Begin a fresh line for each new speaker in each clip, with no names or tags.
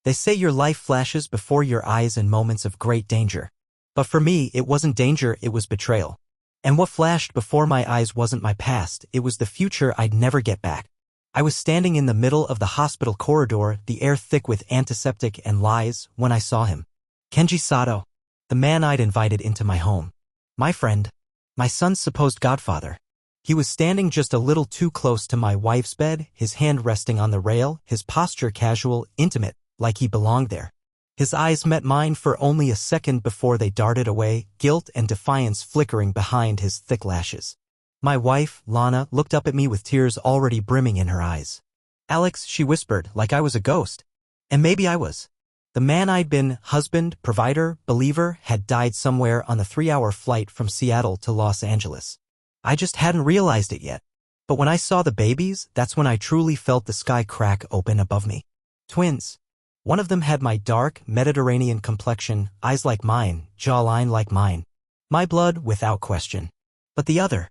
They say your life flashes before your eyes in moments of great danger. But for me, it wasn't danger, it was betrayal. And what flashed before my eyes wasn't my past, it was the future I'd never get back. I was standing in the middle of the hospital corridor, the air thick with antiseptic and lies, when I saw him. Kenji Sato, the man I'd invited into my home. My friend. My son's supposed godfather. He was standing just a little too close to my wife's bed, his hand resting on the rail, his posture casual, intimate, like he belonged there. His eyes met mine for only a second before they darted away, guilt and defiance flickering behind his thick lashes. My wife, Lana, looked up at me with tears already brimming in her eyes. Alex, she whispered, like I was a ghost. And maybe I was. The man I'd been, husband, provider, believer, had died somewhere on the 3-hour flight from Seattle to Los Angeles. I just hadn't realized it yet. But when I saw the babies, that's when I truly felt the sky crack open above me. Twins. One of them had my dark, Mediterranean complexion, eyes like mine, jawline like mine. My blood, without question. But the other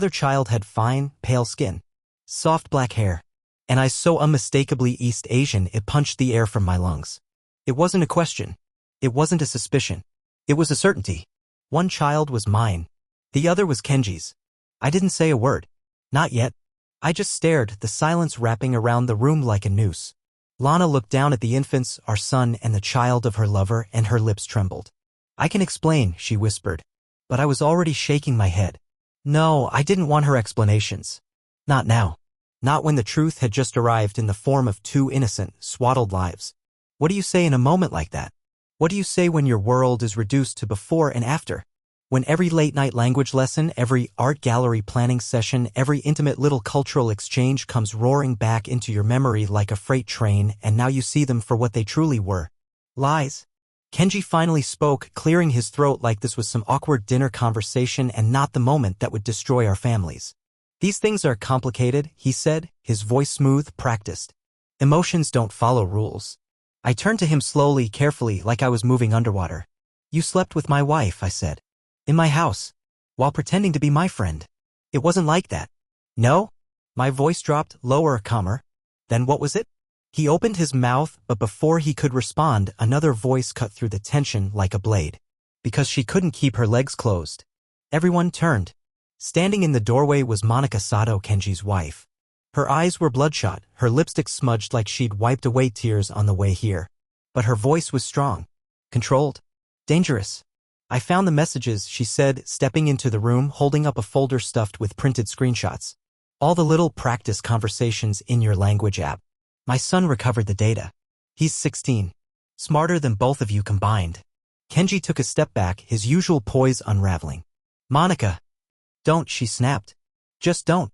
child had fine, pale skin, soft black hair, and eyes so unmistakably East Asian it punched the air from my lungs. It wasn't a question. It wasn't a suspicion. It was a certainty. One child was mine. The other was Kenji's. I didn't say a word. Not yet. I just stared, the silence wrapping around the room like a noose. Lana looked down at the infants, our son and the child of her lover, and her lips trembled. I can explain, she whispered. But I was already shaking my head. No, I didn't want her explanations. Not now. Not when the truth had just arrived in the form of 2 innocent, swaddled lives. What do you say in a moment like that? What do you say when your world is reduced to before and after? When every late-night language lesson, every art gallery planning session, every intimate little cultural exchange comes roaring back into your memory like a freight train, and now you see them for what they truly were. Lies. Kenji finally spoke, clearing his throat like this was some awkward dinner conversation and not the moment that would destroy our families. These things are complicated, he said, his voice smooth, practiced. Emotions don't follow rules. I turned to him slowly, carefully, like I was moving underwater. You slept with my wife, I said. In my house. While pretending to be my friend. It wasn't like that. No? My voice dropped, lower, calmer. Then what was it? He opened his mouth, but before he could respond, another voice cut through the tension like a blade. Because she couldn't keep her legs closed. Everyone turned. Standing in the doorway was Monica Sato, Kenji's wife. Her eyes were bloodshot, her lipstick smudged like she'd wiped away tears on the way here. But her voice was strong. Controlled. Dangerous. I found the messages, she said, stepping into the room, holding up a folder stuffed with printed screenshots. All the little practice conversations in your language app. My son recovered the data. He's 16. Smarter than both of you combined. Kenji took a step back, his usual poise unraveling. Monica. Don't, she snapped. Just don't.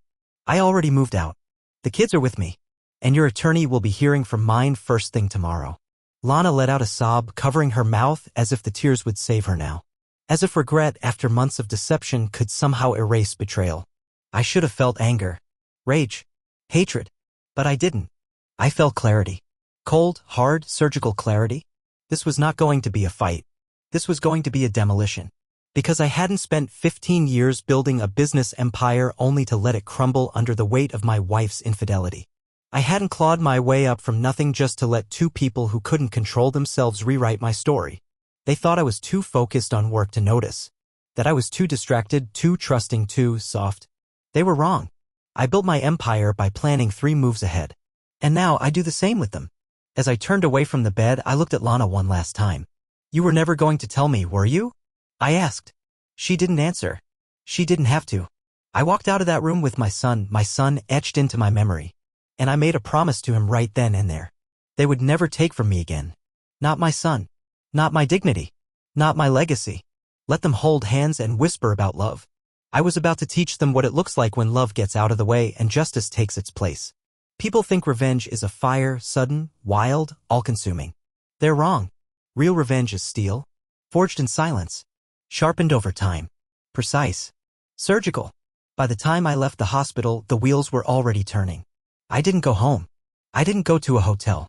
I already moved out. The kids are with me. And your attorney will be hearing from mine first thing tomorrow. Lana let out a sob, covering her mouth as if the tears would save her now. As if regret after months of deception could somehow erase betrayal. I should have felt anger, rage, hatred. But I didn't. I felt clarity. Cold, hard, surgical clarity. This was not going to be a fight. This was going to be a demolition. Because I hadn't spent 15 years building a business empire only to let it crumble under the weight of my wife's infidelity. I hadn't clawed my way up from nothing just to let 2 people who couldn't control themselves rewrite my story. They thought I was too focused on work to notice. That I was too distracted, too trusting, too soft. They were wrong. I built my empire by planning 3 moves ahead. And now I do the same with them. As I turned away from the bed, I looked at Lana one last time. You were never going to tell me, were you? I asked. She didn't answer. She didn't have to. I walked out of that room with my son etched into my memory. And I made a promise to him right then and there. They would never take from me again. Not my son. Not my dignity. Not my legacy. Let them hold hands and whisper about love. I was about to teach them what it looks like when love gets out of the way and justice takes its place. People think revenge is a fire, sudden, wild, all-consuming. They're wrong. Real revenge is steel, forged in silence, sharpened over time, precise, surgical. By the time I left the hospital, the wheels were already turning. I didn't go home. I didn't go to a hotel.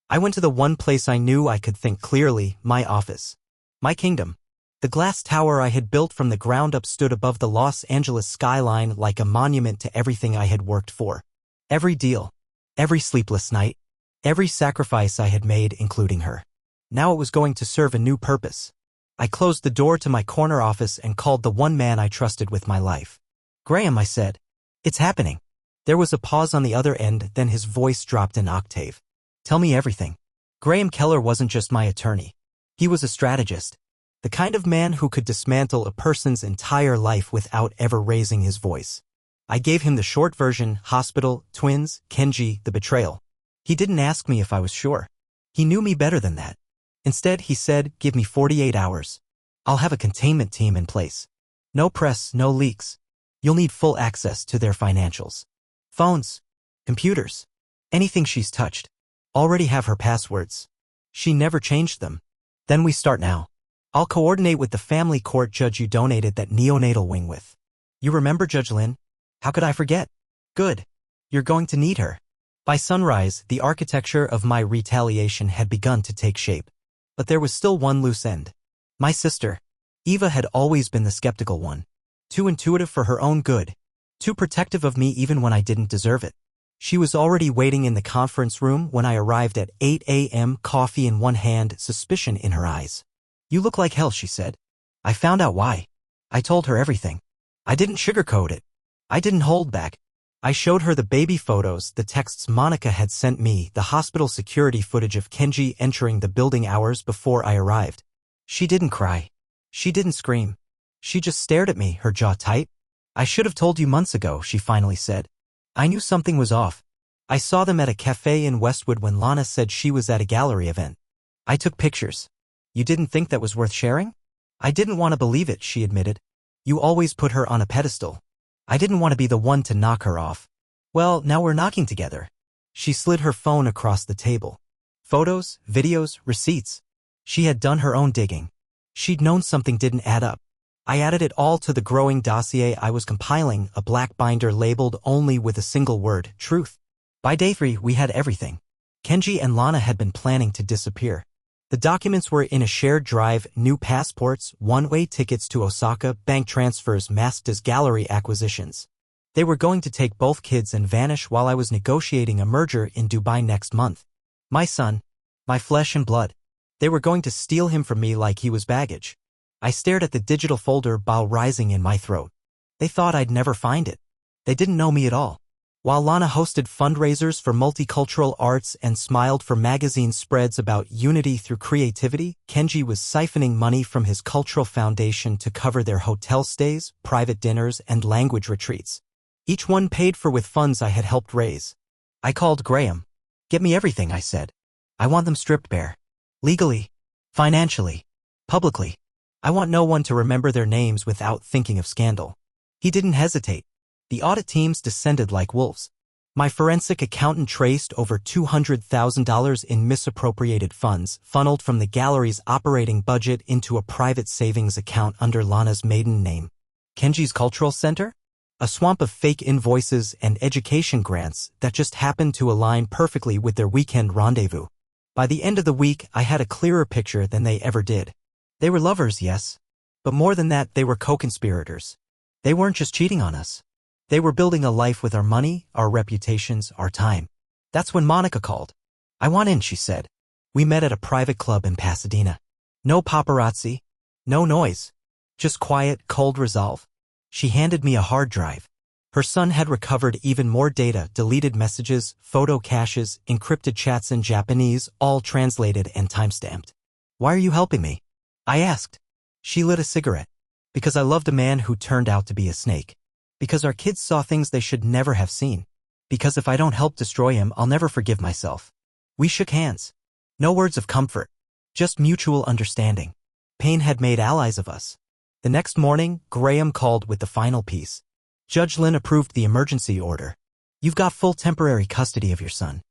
I went to the one place I knew I could think clearly, my office. My kingdom. The glass tower I had built from the ground up stood above the Los Angeles skyline like a monument to everything I had worked for. Every deal. Every sleepless night. Every sacrifice I had made, including her. Now it was going to serve a new purpose. I closed the door to my corner office and called the one man I trusted with my life. "Graham," I said. "It's happening." There was a pause on the other end, then his voice dropped an octave. "Tell me everything." Graham Keller wasn't just my attorney. He was a strategist. The kind of man who could dismantle a person's entire life without ever raising his voice. I gave him the short version: hospital, twins, Kenji, the betrayal. He didn't ask me if I was sure. He knew me better than that. Instead, he said, "Give me 48 hours. I'll have a containment team in place. No press, no leaks. You'll need full access to their financials. Phones, computers, anything she's touched. Already have her passwords. She never changed them. Then we start now. I'll coordinate with the family court judge you donated that neonatal wing with. You remember Judge Lin? How could I forget? Good. You're going to need her." By sunrise, the architecture of my retaliation had begun to take shape. But there was still one loose end. My sister. Eva had always been the skeptical one. Too intuitive for her own good. Too protective of me even when I didn't deserve it. She was already waiting in the conference room when I arrived at 8 a.m., coffee in one hand, suspicion in her eyes. "You look like hell," she said. I found out why. I told her everything. I didn't sugarcoat it. I didn't hold back. I showed her the baby photos, the texts Monica had sent me, the hospital security footage of Kenji entering the building hours before I arrived. She didn't cry. She didn't scream. She just stared at me, her jaw tight. "I should have told you months ago," she finally said. I knew something was off. I saw them at a cafe in Westwood when Lana said she was at a gallery event. I took pictures. "You didn't think that was worth sharing?" "I didn't want to believe it," she admitted. "You always put her on a pedestal. I didn't want to be the one to knock her off." "Well, now we're knocking together." She slid her phone across the table. Photos, videos, receipts. She had done her own digging. She'd known something didn't add up. I added it all to the growing dossier I was compiling, a black binder labeled only with a single word: truth. By day 3, we had everything. Kenji and Lana had been planning to disappear. The documents were in a shared drive: new passports, one-way tickets to Osaka, bank transfers masked as gallery acquisitions. They were going to take both kids and vanish while I was negotiating a merger in Dubai next month. My son. My flesh and blood. They were going to steal him from me like he was baggage. I stared at the digital folder, bile rising in my throat. They thought I'd never find it. They didn't know me at all. While Lana hosted fundraisers for multicultural arts and smiled for magazine spreads about unity through creativity, Kenji was siphoning money from his cultural foundation to cover their hotel stays, private dinners, and language retreats. Each one paid for with funds I had helped raise. I called Graham. "Get me everything," I said. "I want them stripped bare. Legally. Financially. Publicly. I want no one to remember their names without thinking of scandal." He didn't hesitate. The audit teams descended like wolves. My forensic accountant traced over $200,000 in misappropriated funds funneled from the gallery's operating budget into a private savings account under Lana's maiden name. Kenji's Cultural Center? A swamp of fake invoices and education grants that just happened to align perfectly with their weekend rendezvous. By the end of the week, I had a clearer picture than they ever did. They were lovers, yes. But more than that, they were co-conspirators. They weren't just cheating on us. They were building a life with our money, our reputations, our time. That's when Monica called. "I want in," she said. We met at a private club in Pasadena. No paparazzi. No noise. Just quiet, cold resolve. She handed me a hard drive. Her son had recovered even more data: deleted messages, photo caches, encrypted chats in Japanese, all translated and timestamped. "Why are you helping me?" I asked. She lit a cigarette. "Because I loved a man who turned out to be a snake. Because our kids saw things they should never have seen. Because if I don't help destroy him, I'll never forgive myself." We shook hands. No words of comfort. Just mutual understanding. Pain had made allies of us. The next morning, Graham called with the final piece. "Judge Lin approved the emergency order. You've got full temporary custody of your son.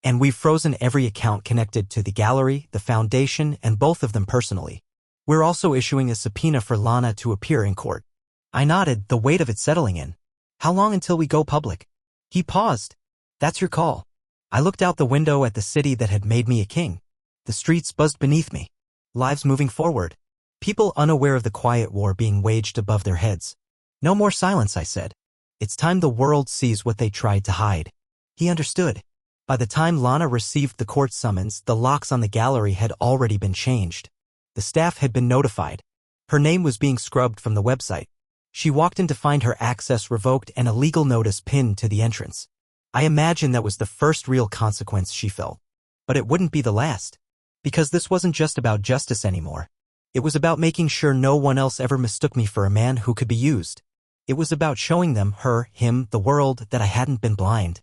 And we've frozen every account connected to the gallery, the foundation, and both of them personally. We're also issuing a subpoena for Lana to appear in court." I nodded, the weight of it settling in. "How long until we go public?" He paused. "That's your call." I looked out the window at the city that had made me a king. The streets buzzed beneath me. Lives moving forward. People unaware of the quiet war being waged above their heads. "No more silence," I said. "It's time the world sees what they tried to hide." He understood. By the time Lana received the court summons, the locks on the gallery had already been changed. The staff had been notified. Her name was being scrubbed from the website. She walked in to find her access revoked and a legal notice pinned to the entrance. I imagine that was the first real consequence she felt. But it wouldn't be the last. Because this wasn't just about justice anymore. It was about making sure no one else ever mistook me for a man who could be used. It was about showing them, her, him, the world, that I hadn't been blind.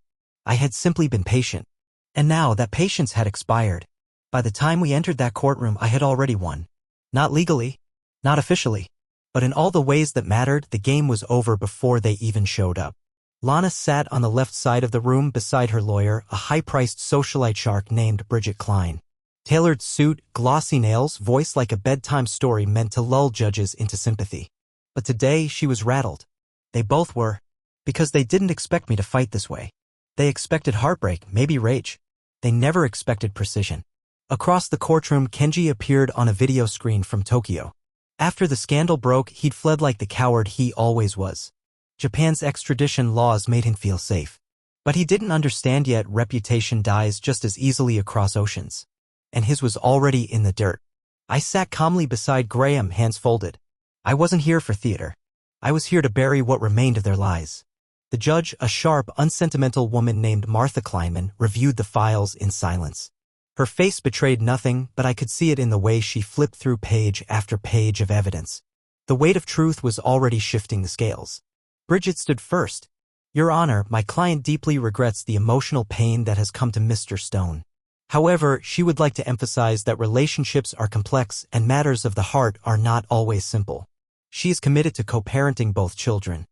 I had simply been patient. And now that patience had expired. By the time we entered that courtroom, I had already won. Not legally, not officially, but in all the ways that mattered, the game was over before they even showed up. Lana sat on the left side of the room beside her lawyer, a high-priced socialite shark named Bridget Klein. Tailored suit, glossy nails, voice like a bedtime story meant to lull judges into sympathy. But today she was rattled. They both were. Because they didn't expect me to fight this way. They expected heartbreak, maybe rage. They never expected precision. Across the courtroom, Kenji appeared on a video screen from Tokyo. After the scandal broke, he'd fled like the coward he always was. Japan's extradition laws made him feel safe. But he didn't understand yet reputation dies just as easily across oceans. And his was already in the dirt. I sat calmly beside Graham, hands folded. I wasn't here for theater. I was here to bury what remained of their lies. The judge, a sharp, unsentimental woman named Martha Kleinman, reviewed the files in silence. Her face betrayed nothing, but I could see it in the way she flipped through page after page of evidence. The weight of truth was already shifting the scales. Bridget stood first. Your Honor, my client deeply regrets the emotional pain that has come to Mr. Stone. However, she would like to emphasize that relationships are complex and matters of the heart are not always simple. She is committed to co-parenting both children.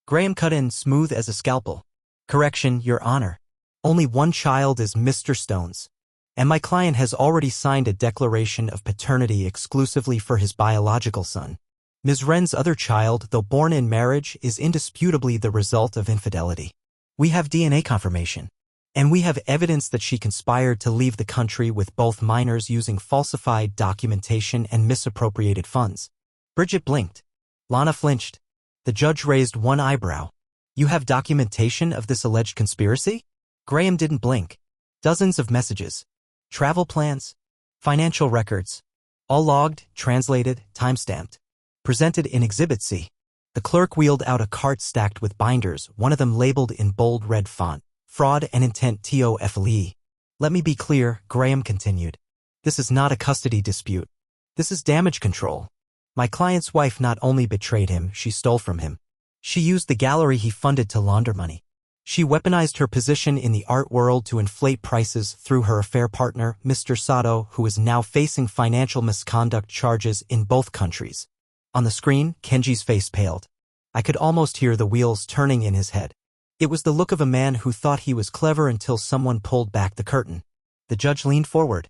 Graham cut in, smooth as a scalpel. Correction, Your Honor. Only one child is Mr. Stone's. And my client has already signed a declaration of paternity exclusively for his biological son. Ms. Wren's other child, though born in marriage, is indisputably the result of infidelity. We have DNA confirmation. And we have evidence that she conspired to leave the country with both minors using falsified documentation and misappropriated funds. Bridget blinked. Lana flinched. The judge raised one eyebrow. You have documentation of this alleged conspiracy? Graham didn't blink. Dozens of messages. Travel plans. Financial records. All logged, translated, timestamped. Presented in Exhibit C. The clerk wheeled out a cart stacked with binders, one of them labeled in bold red font. Fraud and intent TOFLE. Let me be clear, Graham continued. This is not a custody dispute. This is damage control. My client's wife not only betrayed him, she stole from him. She used the gallery he funded to launder money. She weaponized her position in the art world to inflate prices through her affair partner, Mr. Sato, who is now facing financial misconduct charges in both countries. On the screen, Kenji's face paled. I could almost hear the wheels turning in his head. It was the look of a man who thought he was clever until someone pulled back the curtain. The judge leaned forward.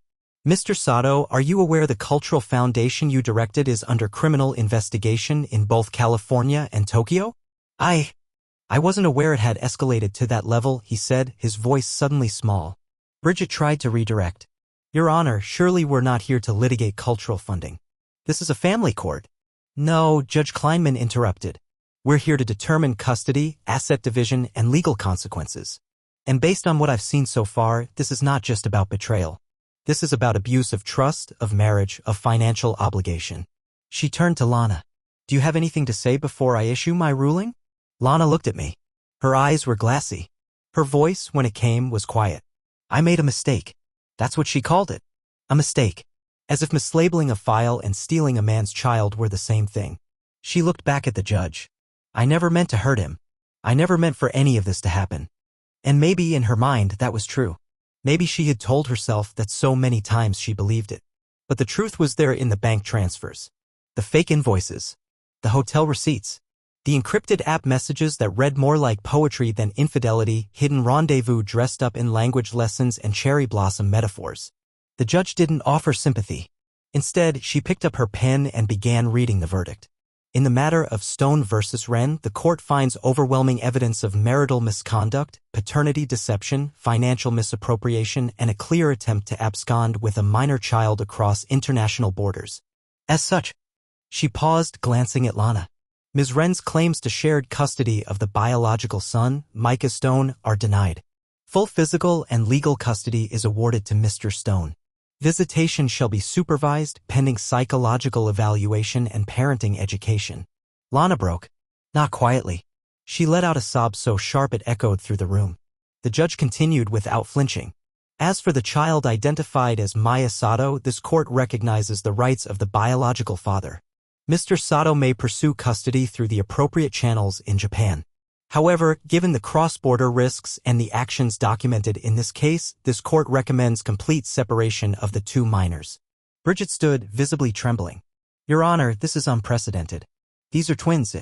Mr. Sato, are you aware the cultural foundation you directed is under criminal investigation in both California and Tokyo? I wasn't aware it had escalated to that level, he said, his voice suddenly small. Bridget tried to redirect. Your Honor, surely we're not here to litigate cultural funding. This is a family court. No, Judge Kleinman interrupted. We're here to determine custody, asset division, and legal consequences. And based on what I've seen so far, this is not just about betrayal. This is about abuse of trust, of marriage, of financial obligation. She turned to Lana. Do you have anything to say before I issue my ruling? Lana looked at me. Her eyes were glassy. Her voice, when it came, was quiet. I made a mistake. That's what she called it. A mistake. As if mislabeling a file and stealing a man's child were the same thing. She looked back at the judge. I never meant to hurt him. I never meant for any of this to happen. And maybe in her mind that was true. Maybe she had told herself that so many times she believed it. But the truth was there in the bank transfers. The fake invoices. The hotel receipts. The encrypted app messages that read more like poetry than infidelity, hidden rendezvous dressed up in language lessons and cherry blossom metaphors. The judge didn't offer sympathy. Instead, she picked up her pen and began reading the verdict. In the matter of Stone versus Wren, the court finds overwhelming evidence of marital misconduct, paternity deception, financial misappropriation, and a clear attempt to abscond with a minor child across international borders. As such, she paused, glancing at Lana. Ms. Wren's claims to shared custody of the biological son, Micah Stone, are denied. Full physical and legal custody is awarded to Mr. Stone. Visitation shall be supervised pending psychological evaluation and parenting education. Lana broke. Not quietly. She let out a sob so sharp it echoed through the room. The judge continued without flinching. As for the child identified as Maya Sato, this court recognizes the rights of the biological father. Mr. Sato may pursue custody through the appropriate channels in Japan. However, given the cross-border risks and the actions documented in this case, this court recommends complete separation of the two minors. Bridget stood, visibly trembling. Your Honor, this is unprecedented. These are twins.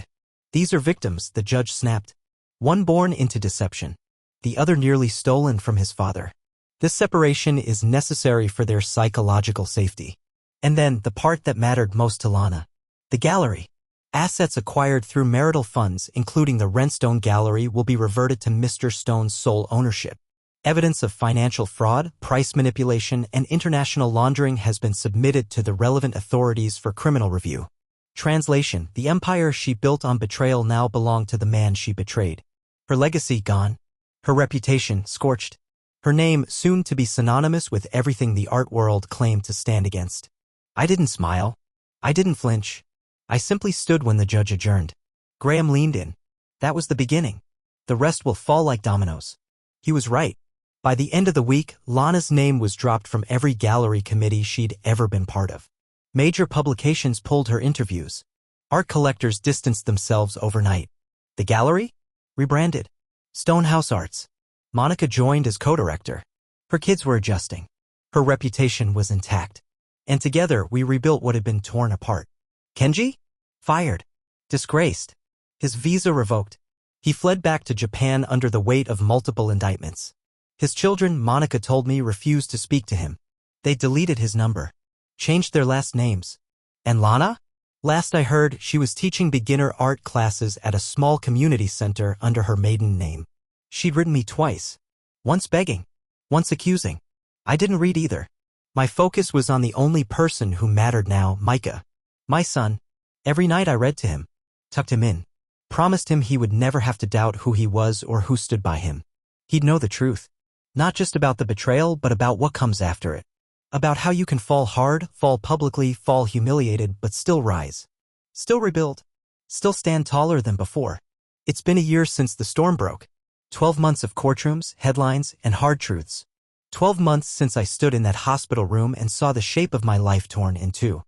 These are victims, the judge snapped. One born into deception. The other nearly stolen from his father. This separation is necessary for their psychological safety. And then, the part that mattered most to Lana. The gallery. Assets acquired through marital funds, including the Rentstone Gallery, will be reverted to Mr. Stone's sole ownership. Evidence of financial fraud, price manipulation, and international laundering has been submitted to the relevant authorities for criminal review. Translation: the empire she built on betrayal now belonged to the man she betrayed. Her legacy gone. Her reputation scorched. Her name soon to be synonymous with everything the art world claimed to stand against. I didn't smile. I didn't flinch. I simply stood when the judge adjourned. Graham leaned in. That was the beginning. The rest will fall like dominoes. He was right. By the end of the week, Lana's name was dropped from every gallery committee she'd ever been part of. Major publications pulled her interviews. Art collectors distanced themselves overnight. The gallery? Rebranded. Stonehouse Arts. Monica joined as co-director. Her kids were adjusting. Her reputation was intact. And together we rebuilt what had been torn apart. Kenji? Fired. Disgraced. His visa revoked. He fled back to Japan under the weight of multiple indictments. His children, Monica told me, refused to speak to him. They deleted his number. Changed their last names. And Lana? Last I heard, she was teaching beginner art classes at a small community center under her maiden name. She'd written me twice. Once begging. Once accusing. I didn't read either. My focus was on the only person who mattered now, Micah. My son. Every night I read to him. Tucked him in. Promised him he would never have to doubt who he was or who stood by him. He'd know the truth. Not just about the betrayal, but about what comes after it. About how you can fall hard, fall publicly, fall humiliated, but still rise. Still rebuild. Still stand taller than before. It's been a year since the storm broke. 12 months of courtrooms, headlines, and hard truths. 12 months since I stood in that hospital room and saw the shape of my life torn in two.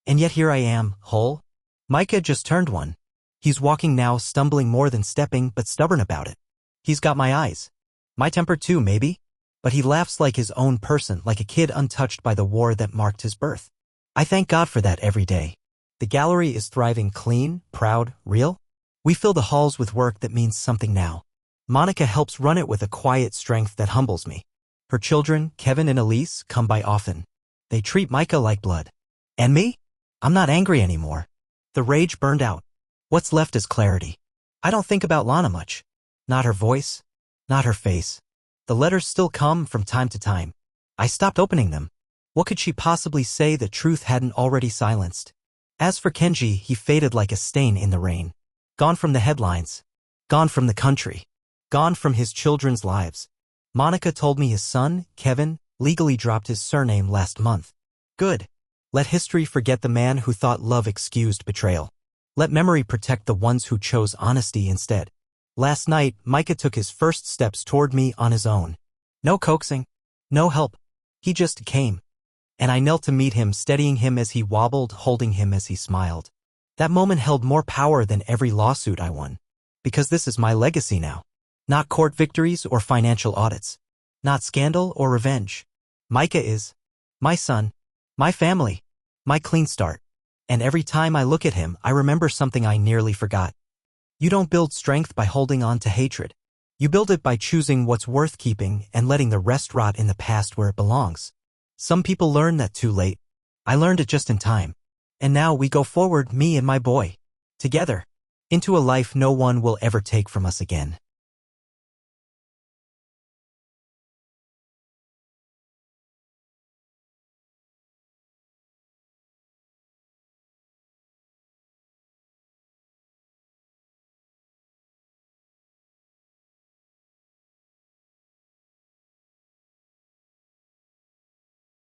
And yet here I am, whole. Micah just turned one. He's walking now, stumbling more than stepping, but stubborn about it. He's got my eyes. My temper too, maybe. But he laughs like his own person, like a kid untouched by the war that marked his birth. I thank God for that every day. The gallery is thriving, clean, proud, real. We fill the halls with work that means something now. Monica helps run it with a quiet strength that humbles me. Her children, Kevin and Elise, come by often. They treat Micah like blood. And me? I'm not angry anymore. The rage burned out. What's left is clarity. I don't think about Lana much. Not her voice. Not her face. The letters still come from time to time. I stopped opening them. What could she possibly say that truth hadn't already silenced? As for Kenji, he faded like a stain in the rain. Gone from the headlines. Gone from the country. Gone from his children's lives. Monica told me his son, Kevin, legally dropped his surname last month. Good. Let history forget the man who thought love excused betrayal. Let memory protect the ones who chose honesty instead. Last night, Micah took his first steps toward me on his own. No coaxing. No help. He just came. And I knelt to meet him, steadying him as he wobbled, holding him as he smiled. That moment held more power than every lawsuit I won. Because this is my legacy now. Not court victories or financial audits. Not scandal or revenge. Micah is my son, my family, my clean start. And every time I look at him, I remember something I nearly forgot. You don't build strength by holding on to hatred. You build it by choosing what's worth keeping and letting the rest rot in the past where it belongs. Some people learn that too late. I learned it just in time. And now we go forward, me and my boy. Together. Into a life no one will ever take from us again.